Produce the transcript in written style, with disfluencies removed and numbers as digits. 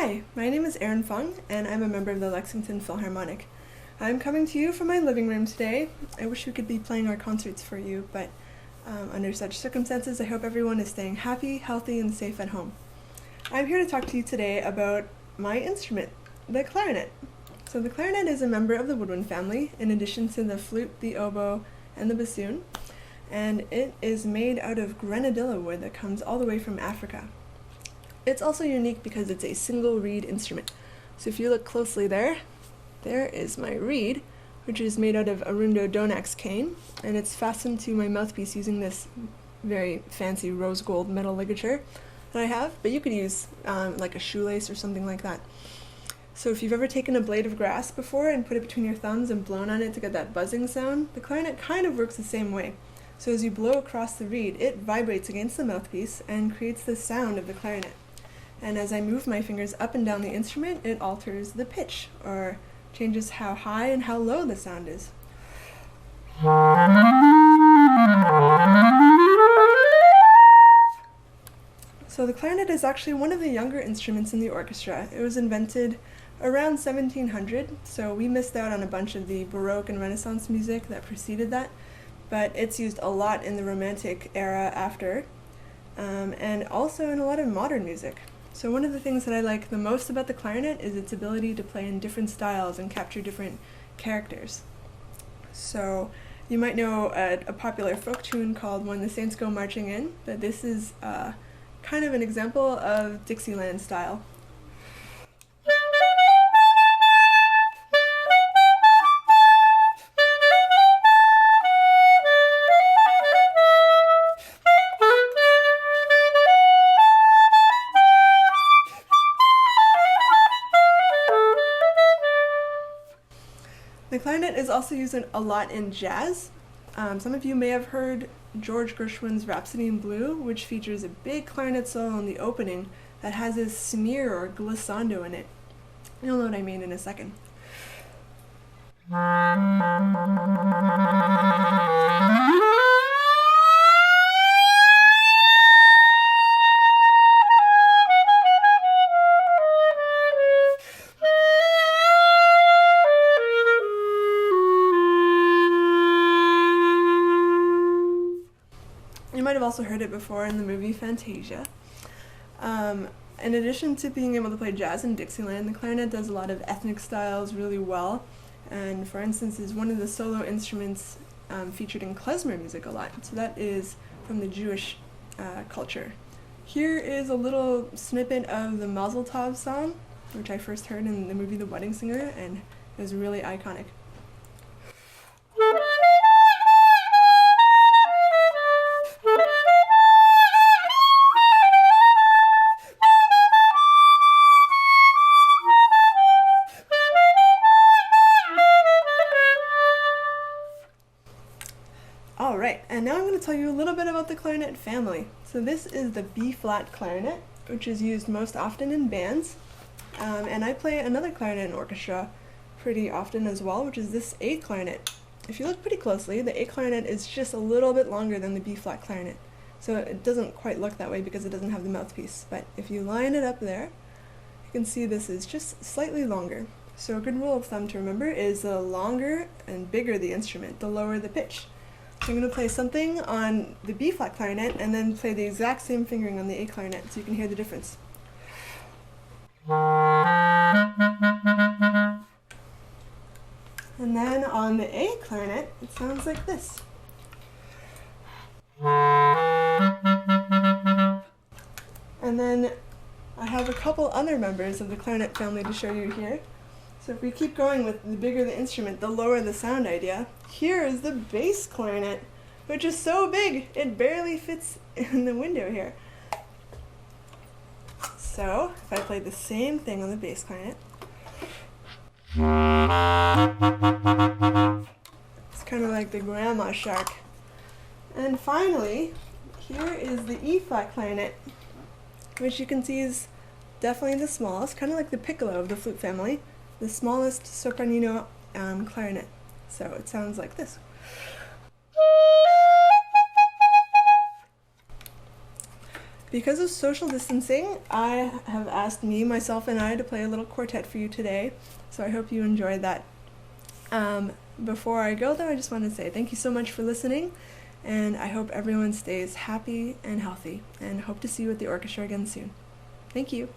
Hi, my name is Erin Fung, and I'm a member of the Lexington Philharmonic. I'm coming to you from my living room today. I wish we could be playing our concerts for you, but under such circumstances, I hope everyone is staying happy, healthy, and safe at home. I'm here to talk to you today about my instrument, the clarinet. So the clarinet is a member of the woodwind family, in addition to the flute, the oboe, and the bassoon, and it is made out of grenadilla wood that comes all the way from Africa. It's also unique because it's a single reed instrument. So if you look closely there is my reed, which is made out of Arundo Donax cane, and it's fastened to my mouthpiece using this very fancy rose gold metal ligature that I have, but you could use like a shoelace or something like that. So if you've ever taken a blade of grass before and put it between your thumbs and blown on it to get that buzzing sound, the clarinet kind of works the same way. So as you blow across the reed, it vibrates against the mouthpiece and creates the sound of the clarinet. And as I move my fingers up and down the instrument, it alters the pitch, or changes how high and how low the sound is. So the clarinet is actually one of the younger instruments in the orchestra. It was invented around 1700, so we missed out on a bunch of the Baroque and Renaissance music that preceded that, but it's used a lot in the Romantic era after, and also in a lot of modern music. So one of the things that I like the most about the clarinet is its ability to play in different styles and capture different characters. So you might know a popular folk tune called When the Saints Go Marching In, but this is kind of an example of Dixieland style. The clarinet is also used a lot in jazz. Some of you may have heard George Gershwin's Rhapsody in Blue, which features a big clarinet solo in the opening that has a smear or glissando in it. You'll know what I mean in a second. You might have also heard it before in the movie Fantasia. In addition to being able to play jazz and Dixieland, the clarinet does a lot of ethnic styles really well, and for instance is one of the solo instruments featured in klezmer music a lot. So that is from the Jewish culture. Here is a little snippet of the Mazel Tov song, which I first heard in the movie The Wedding Singer, and it was really iconic. Alright, and now I'm going to tell you a little bit about the clarinet family. So this is the B-flat clarinet, which is used most often in bands. And I play another clarinet in orchestra pretty often as well, which is this A clarinet. If you look pretty closely, the A clarinet is just a little bit longer than the B-flat clarinet. So it doesn't quite look that way because it doesn't have the mouthpiece. But if you line it up there, you can see this is just slightly longer. So a good rule of thumb to remember is the longer and bigger the instrument, the lower the pitch. So I'm going to play something on the B-flat clarinet and then play the exact same fingering on the A clarinet so you can hear the difference. And then on the A clarinet, it sounds like this. And then I have a couple other members of the clarinet family to show you here. So if we keep going with the bigger the instrument, the lower the sound idea, here is the bass clarinet, which is so big it barely fits in the window here. So if I play the same thing on the bass clarinet, it's kind of like the grandma shark. And finally, here is the E-flat clarinet, which you can see is definitely the smallest, kind of like the piccolo of the flute family, the smallest sopranino clarinet. So it sounds like this. Because of social distancing, I have asked me, myself, and I to play a little quartet for you today, so I hope you enjoyed that. Before I go, though, I just want to say thank you so much for listening, and I hope everyone stays happy and healthy, and hope to see you at the orchestra again soon. Thank you.